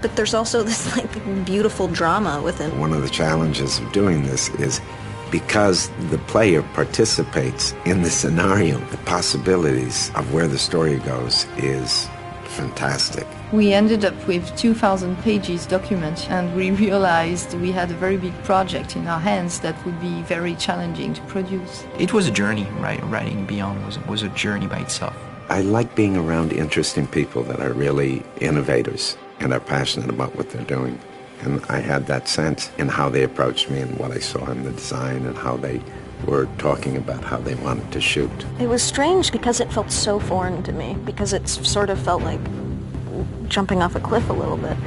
but there's also this like beautiful drama within. One of the challenges of doing this is because the player participates in the scenario, the possibilities of where the story goes is fantastic. We ended up with 2,000 pages document, and we realized we had a very big project in our hands that would be very challenging to produce. It was a journey, right? Writing Beyond was a journey by itself. I like being around interesting people that are really innovators and are passionate about what they're doing. And I had that sense in how they approached me and what I saw in the design and how they were talking about how they wanted to shoot. It was strange because it felt so foreign to me, because it sort of felt like jumping off a cliff a little bit.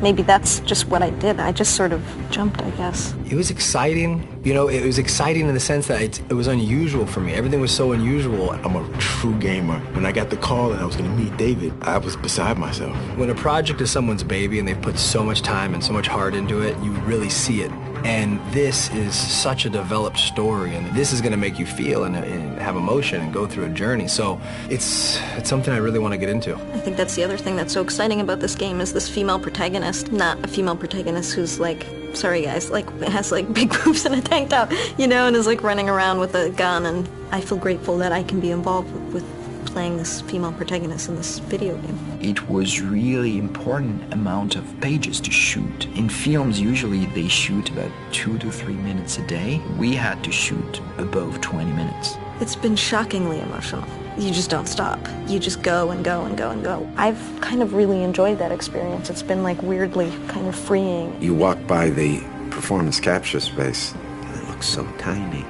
Maybe that's just what I did. I just sort of jumped, I guess. It was exciting. You know, it was exciting in the sense that it was unusual for me. Everything was so unusual. I'm a true gamer. When I got the call and I was going to meet David, I was beside myself. When a project is someone's baby and they've put so much time and so much heart into it, you really see it. And this is such a developed story, and this is going to make you feel and have emotion and go through a journey. So it's something I really want to get into. I think that's the other thing that's so exciting about this game is this female protagonist, not a female protagonist who's like, sorry guys, like has like big boobs and a tank top, you know, and is like running around with a gun. And I feel grateful that I can be involved with playing this female protagonist in this video game. It was really important amount of pages to shoot. In films, usually they shoot about 2 to 3 minutes a day. We had to shoot above 20 minutes. It's been shockingly emotional. You just don't stop. You just go and go and go and go. I've kind of really enjoyed that experience. It's been like weirdly kind of freeing. You walk by the performance capture space and it looks so tiny.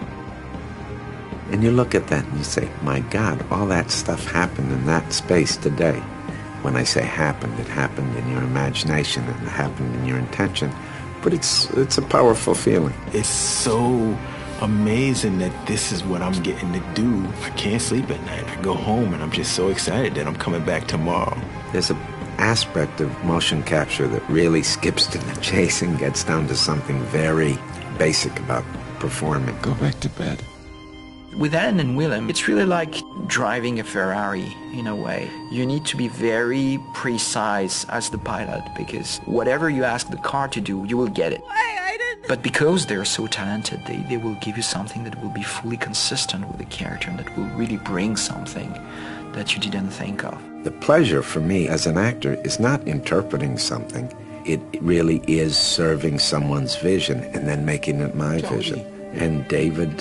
And you look at that and you say, my God, all that stuff happened in that space today. When I say happened, it happened in your imagination and it happened in your intention. But it's a powerful feeling. It's so amazing that this is what I'm getting to do. I can't sleep at night. I go home and I'm just so excited that I'm coming back tomorrow. There's an aspect of motion capture that really skips to the chase and gets down to something very basic about performing. Go back to bed. With Alan and Willem, it's really like driving a Ferrari in a way. You need to be very precise as the pilot because whatever you ask the car to do, you will get it. But because they're so talented, they will give you something that will be fully consistent with the character and that will really bring something that you didn't think of. The pleasure for me as an actor is not interpreting something. It really is serving someone's vision and then making it my vision. And David,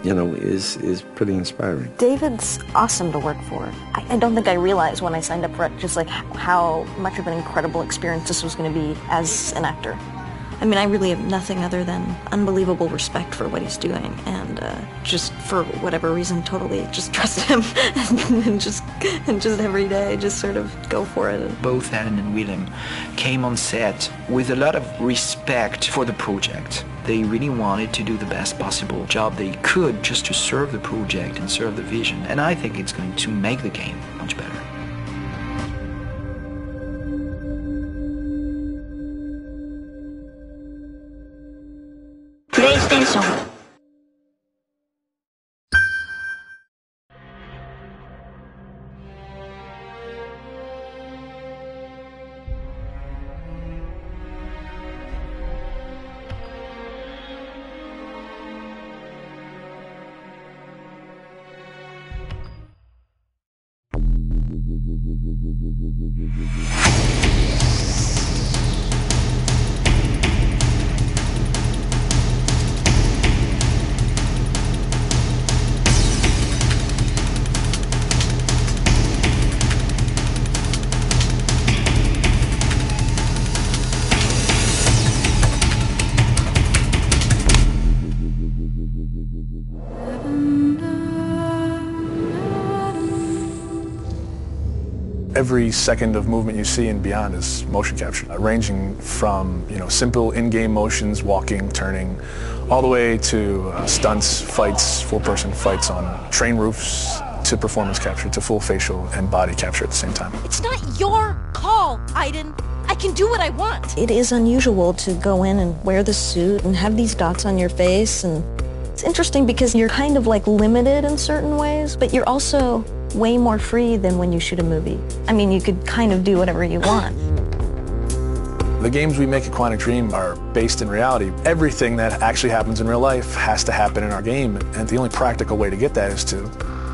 you know, is pretty inspiring. David's awesome to work for. I don't think I realized when I signed up for it just like how much of an incredible experience this was going to be as an actor. I mean, I really have nothing other than unbelievable respect for what he's doing, and just for whatever reason, totally just trust him, and just every day, just sort of go for it. Both Alan and Willem came on set with a lot of respect for the project. They really wanted to do the best possible job they could just to serve the project and serve the vision, and I think it's going to make the game much better. PlayStation. Every second of movement you see in Beyond is motion capture, ranging from simple in-game motions, walking, turning, all the way to stunts, fights, full-person fights on train roofs, to performance capture, to full facial and body capture at the same time. It's not your call, Aiden. I can do what I want. It is unusual to go in and wear the suit and have these dots on your face, and it's interesting because you're kind of like limited in certain ways, but you're also way more free than when you shoot a movie. I mean, you could kind of do whatever you want. The games we make at Quantic Dream are based in reality. Everything that actually happens in real life has to happen in our game, and the only practical way to get that is to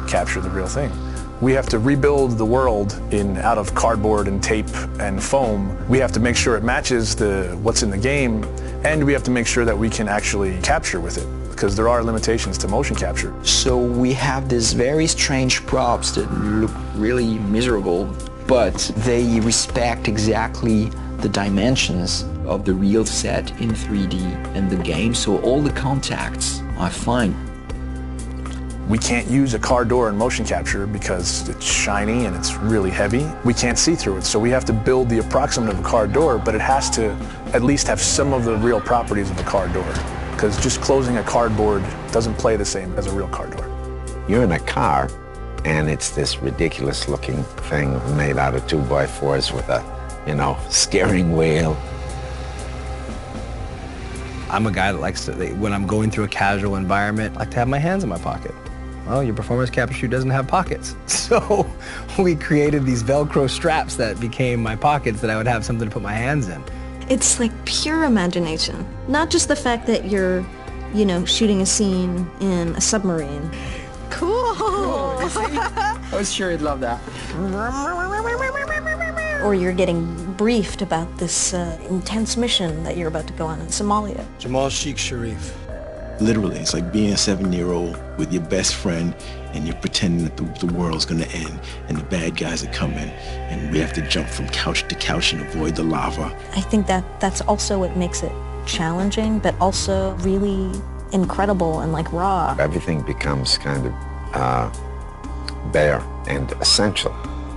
capture the real thing. We have to rebuild the world out of cardboard and tape and foam. We have to make sure it matches what's in the game, and we have to make sure that we can actually capture with it, because there are limitations to motion capture. So we have these very strange props that look really miserable, but they respect exactly the dimensions of the real set in 3D in the game, so all the contacts are fine. We can't use a car door in motion capture because it's shiny and it's really heavy. We can't see through it, so we have to build the approximate of a car door, but it has to at least have some of the real properties of a car door, because just closing a cardboard doesn't play the same as a real car door. You're in a car, and it's this ridiculous looking thing made out of 2x4s with a, steering wheel. I'm a guy that likes to, when I'm going through a casual environment, I like to have my hands in my pocket. Well, your performance capture shoe doesn't have pockets. So we created these Velcro straps that became my pockets that I would have something to put my hands in. It's like pure imagination. Not just the fact that you're, shooting a scene in a submarine. Cool! I was sure you'd love that. Or you're getting briefed about this intense mission that you're about to go on in Somalia. Jamal Sheikh Sharif. Literally, it's like being a 7-year-old with your best friend and you're pretending that the world's gonna end and the bad guys are coming and we have to jump from couch to couch and avoid the lava. I think that's also what makes it challenging, but also really incredible and like raw. Everything becomes kind of bare and essential,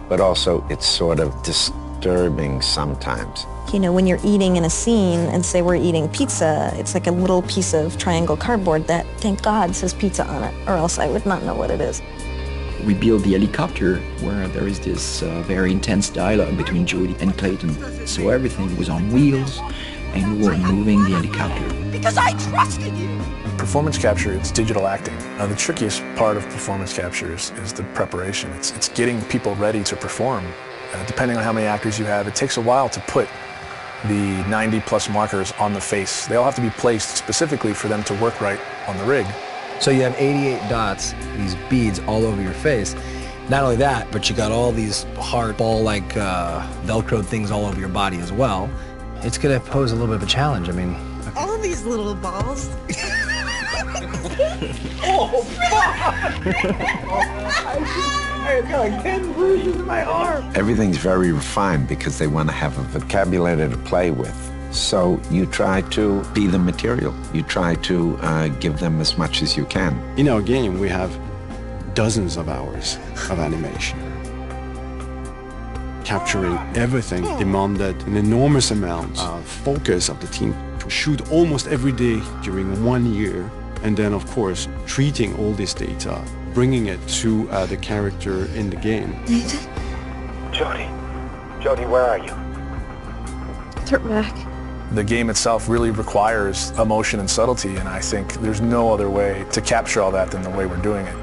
but also it's sort of disturbing sometimes. When you're eating in a scene and say we're eating pizza, it's like a little piece of triangle cardboard that, thank God, says pizza on it, or else I would not know what it is. We built the helicopter where there is this very intense dialogue between Jody and Clayton. So everything was on wheels and we were moving the helicopter. Because I trusted you! Performance capture, it's digital acting. The trickiest part of performance capture is the preparation. It's getting people ready to perform. Depending on how many actors you have, it takes a while to put the 90+ markers on the face. They all have to be placed specifically for them to work right on the rig. So you have 88 dots, these beads all over your face. Not only that, but you got all these hard ball-like Velcro things all over your body as well. It's gonna pose a little bit of a challenge. I mean, All these little balls. Oh, fuck! I got like 10 bruises in my arm. Everything's very refined because they want to have a vocabulary to play with. So you try to be the material. You try to give them as much as you can. In our game, we have dozens of hours of animation. Capturing everything demanded an enormous amount of focus of the team to shoot almost every day during 1 year. And then, of course, treating all this data, bringing it to the character in the game. Nathan? Jody, where are you? Turn back. The game itself really requires emotion and subtlety, and I think there's no other way to capture all that than the way we're doing it.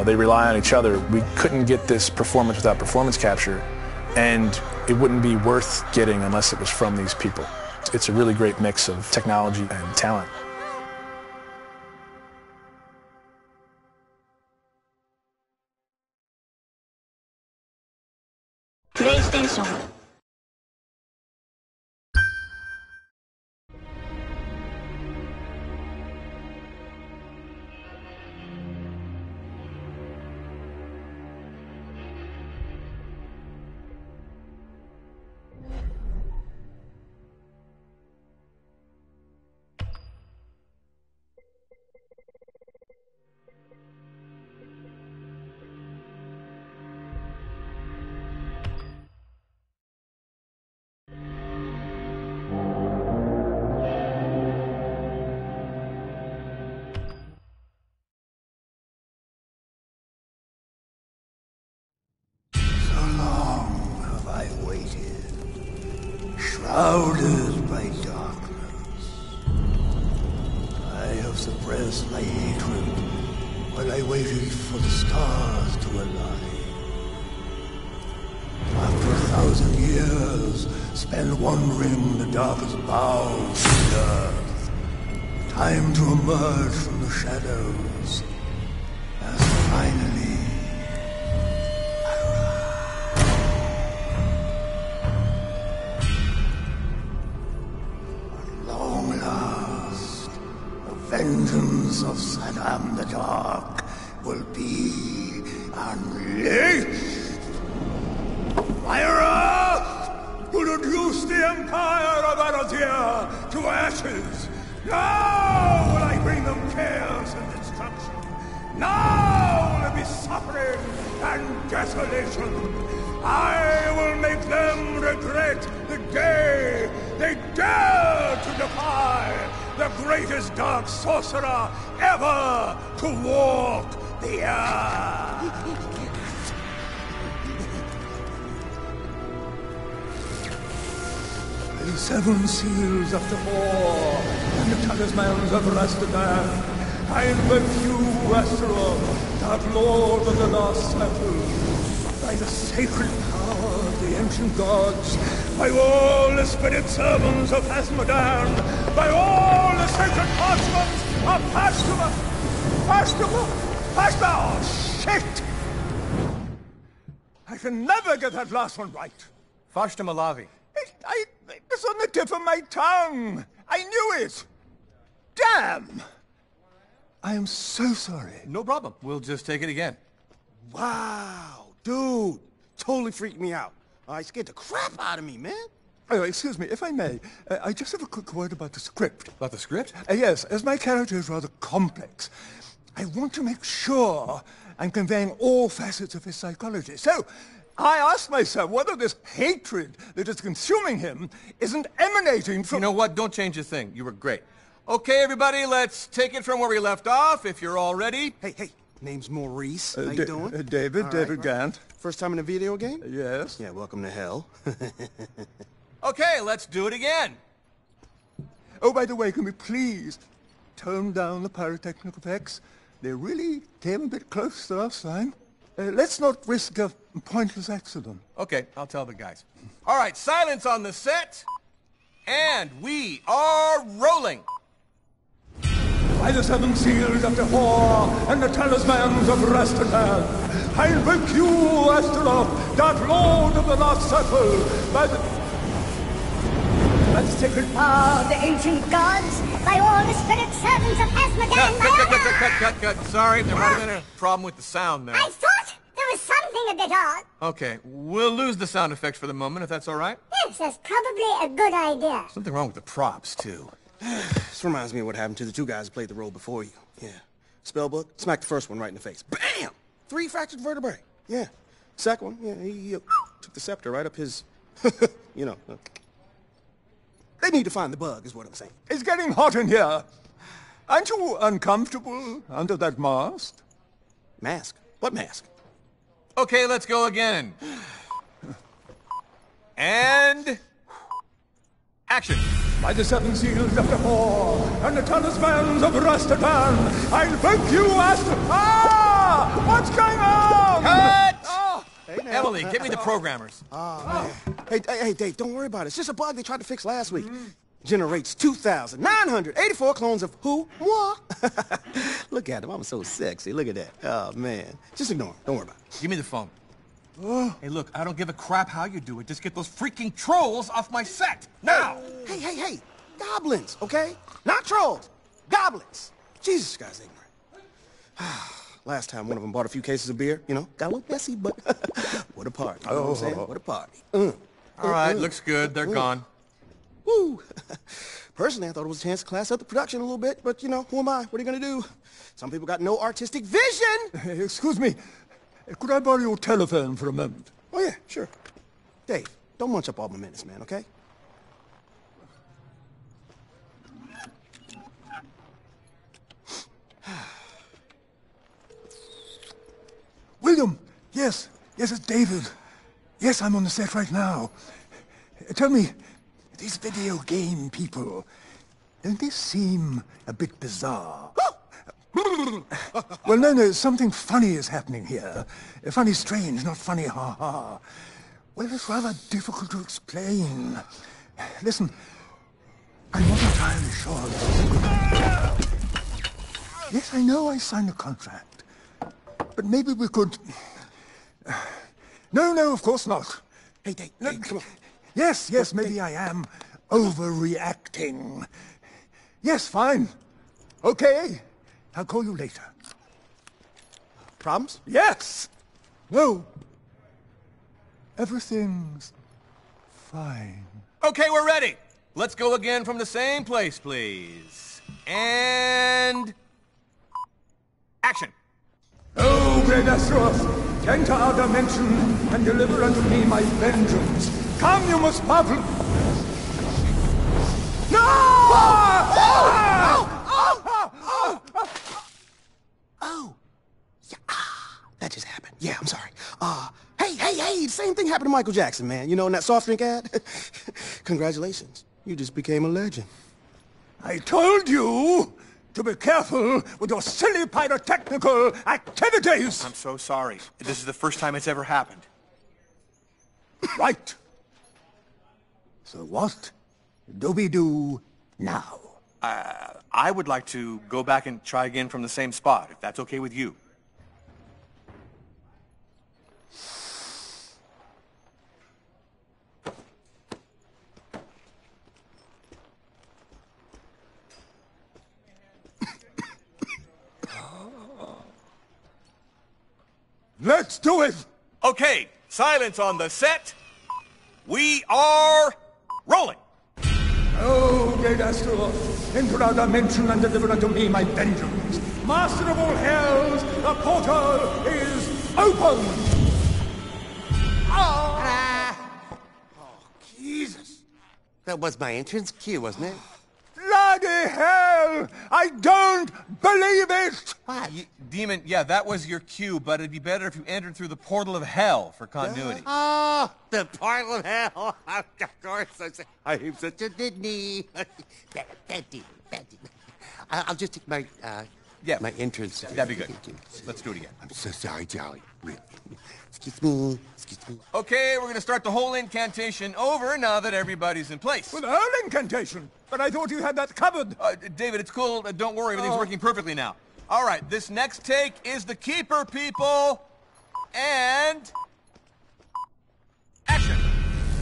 They rely on each other. We couldn't get this performance without performance capture, and it wouldn't be worth getting unless it was from these people. It's a really great mix of technology and talent. PlayStation. Shrouded by darkness. I have suppressed my hatred while I waited for the stars to align. After 1,000 years spent wandering the darkest bowels of the earth. Time to emerge from the shadows as finally vengeance of Saddam the Dark will be unleashed. Myra, you reduce the empire of Arathia to ashes. Now will I bring them chaos and destruction. Now will it be suffering and desolation. I will make them regret the day they dared to defy the greatest dark sorcerer ever to walk the earth. The 7 seals of the war and the talismans of Rastadan. I invoke you, Astaroth, dark lord of the last cycle. By the sacred power of the ancient gods, by all the spirit servants of Hasmodan, by all the sacred parchments of Pashtima! Oh, shit! I can never get that last one right. Fashtamalavi. It's on the tip of my tongue. I knew it. Damn! I am so sorry. No problem. We'll just take it again. Wow. Dude, totally freaked me out. I scared the crap out of me, man. Oh, excuse me, if I may, I just have a quick word about the script. About the script? Yes, as my character is rather complex, I want to make sure I'm conveying all facets of his psychology. So, I ask myself whether this hatred that is consuming him isn't emanating from... You know what? Don't change a thing. You were great. Okay, everybody, let's take it from where we left off, if you're all ready. Hey. Name's Maurice. How you doing? David Gant. First time in a video game? Yes. Yeah, welcome to hell. Okay, let's do it again. Oh, by the way, can we please tone down the pyrotechnic effects? They really came a bit close the last time. Let's not risk a pointless accident. Okay, I'll tell the guys. All right, silence on the set. And we are rolling. By the 7 seals of the war and the talismans of Rastadan, I invoke you, Astaroth, dark lord of the last circle, by the sacred power of the ancient gods, by all the spirit servants of Asmodan, Cut. Sorry, there might have been a problem with the sound there. I thought there was something a bit odd. Okay, we'll lose the sound effects for the moment, if that's all right. Yes, that's probably a good idea. Something wrong with the props, too. This reminds me of what happened to the 2 guys who played the role before you. Yeah. Spellbook, smacked the first one right in the face. Bam! 3 fractured vertebrae. Yeah. Second one, yeah, he took the scepter right up his, you know. They need to find the bug, is what I'm saying. It's getting hot in here. Aren't you uncomfortable under that mask? Mask? What mask? Okay, let's go again. And... action. By the 7 seals of the war and the talismans of Rastadan, I invoke you, Ah! What's going on? Cut! Oh. Hey, Emily, get me the programmers. Oh, man. Hey, Dave, don't worry about it. It's just a bug they tried to fix last week. Generates 2,984 clones of who? Moi. Look at him. I'm so sexy. Look at that. Oh, man. Just ignore him. Don't worry about it. Give me the phone. Hey, look, I don't give a crap how you do it. Just get those freaking trolls off my set. Now! Hey. Goblins, okay? Not trolls. Goblins. Jesus, this guy's ignorant. Last time one of them bought a few cases of beer, you know, got a little messy, but what a party. You know what I'm saying? What a party. All right, looks good. They're gone. Woo! Personally, I thought it was a chance to class up the production a little bit, but, you know, who am I? What are you gonna do? Some people got no artistic vision! Excuse me. Could I borrow your telephone for a moment? Oh, yeah, sure. Dave, don't munch up all my minutes, man, okay? William! Yes, it's David. Yes, I'm on the set right now. Tell me, these video game people, don't they seem a bit bizarre? Well, no, something funny is happening here. Funny strange, not funny ha-ha. Well, it's rather difficult to explain. Listen, I'm not entirely sure. Yes, I know I signed a contract. But maybe we could... No, of course not. Hey, Dave, come on. Yes, maybe I am overreacting. Yes, fine. Okay, I'll call you later. Problems? Yes! No. Everything's fine. Okay, we're ready. Let's go again from the same place, please. And... action. Oh, great Astaroth, enter our dimension and deliver unto me my vengeance. Come, you most powerful... No! Oh! Yeah, that just happened. Yeah, I'm sorry. Hey, the same thing happened to Michael Jackson, man. You know, in that soft drink ad? Congratulations. You just became a legend. I told you to be careful with your silly pyrotechnical activities! I'm so sorry. This is the first time it's ever happened. Right. So what do we do now? I would like to go back and try again from the same spot, if that's okay with you. Let's do it! Okay, silence on the set. We are rolling. Oh, great Astaroth, enter our dimension and deliver unto me my vengeance. Master of all hells, the portal is open! Oh, Jesus. That was my entrance cue, wasn't it? Bloody hell! I don't believe it! What? Demon, yeah, that was your cue, but it'd be better if you entered through the portal of hell for continuity. Oh, the portal of hell. Of course, I am such a Disney. Bad demon. I'll just take my, my entrance. That'd be good. Let's do it again. I'm so sorry, Jolly. Excuse me. Okay, we're gonna start the whole incantation over now that everybody's in place. Well, the whole incantation? But I thought you had that covered. David, it's cool. Don't worry, everything's working perfectly now. All right, this next take is the keeper, people. And... action.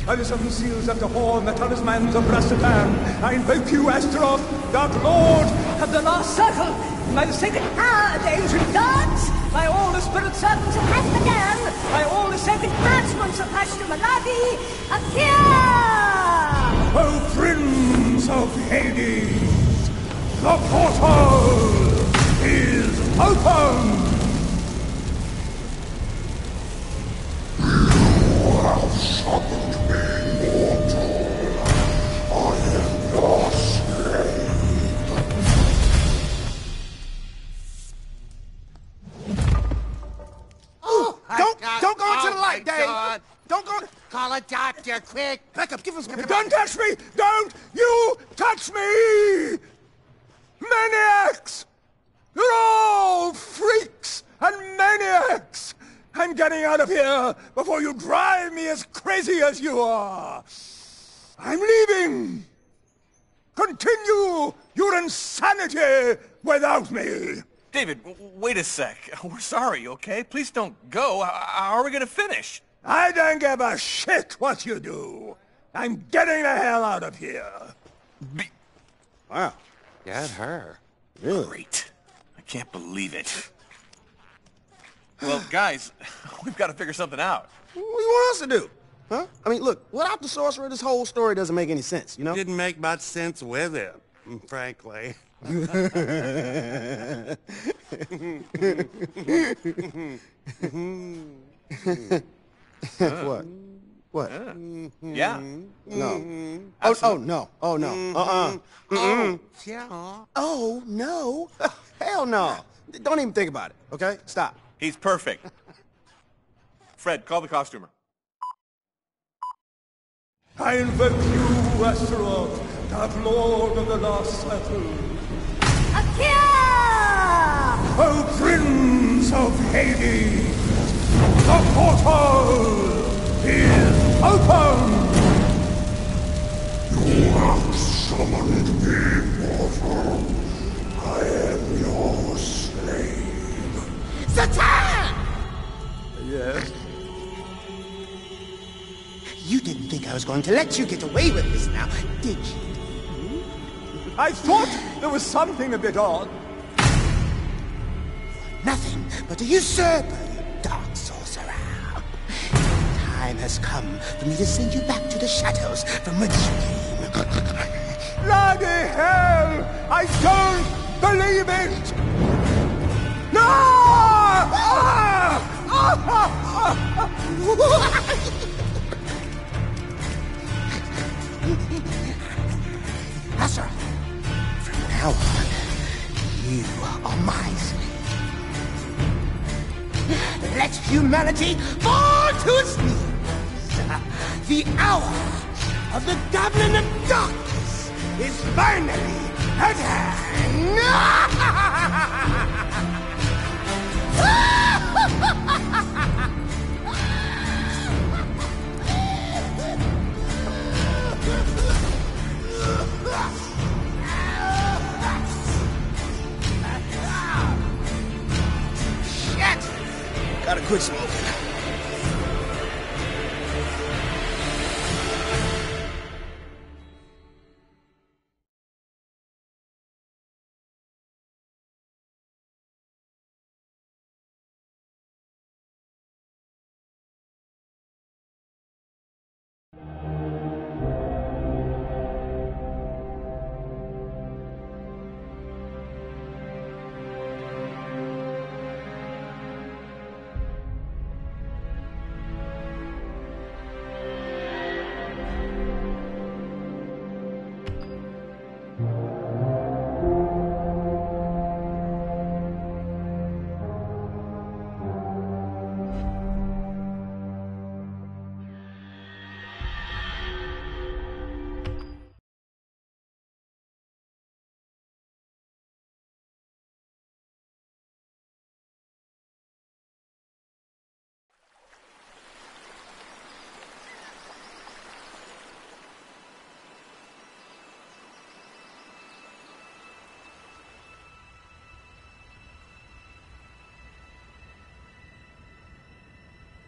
By the seven seals of the horn, the talismans of Rastatan, I invoke you, Astaroth, Dark Lord of the Last Circle, by the sacred power of the ancient gods, by all the spirit servants of Hasmodan, by all the sacred parchments of Hashtamaladi, appear! O Prince of Hades, the portal is open! You have summoned me, mortal. I am your slave. Don't go into the light, Dave! Don't go... Call a doctor, quick! Back up, give us... Don't touch me! Don't you touch me! Maniacs! You're all freaks and maniacs! I'm getting out of here before you drive me as crazy as you are! I'm leaving! Continue your insanity without me! David, wait a sec. We're sorry, okay? Please don't go. How are we gonna finish? I don't give a shit what you do. I'm getting the hell out of here. Wow. Get her. Really? Great. I can't believe it. Well, guys, we've got to figure something out. What do you want us to do? Huh? I mean, look, without the sorcerer, this whole story doesn't make any sense, you know? Didn't make much sense with it, frankly. What? What? Yeah. No. Absolutely. No. Oh, no. Yeah. Oh, no. Hell no. Don't even think about it, okay? Stop. He's perfect. Fred, call the costumer. I invoke you, Astaroth, Dark Lord of the Last Circle. Appear! O Prince of Hades, the portal is open! You have summoned me, mortal. I am your slave. Satan! Yes? You didn't think I was going to let you get away with this now, did you? I thought there was something a bit odd. Nothing but a usurper, you dark sorcerer. Time has come for me to send you back to the shadows from which you came. Bloody hell! I don't believe it! No! Asura, from now on, you are my slave. Let humanity fall to its knees. The hour of the Goblin of Darkness is finally at hand. Shit! Gotta quit smoking.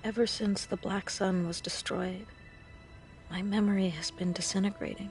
Ever since the Black Sun was destroyed, my memory has been disintegrating.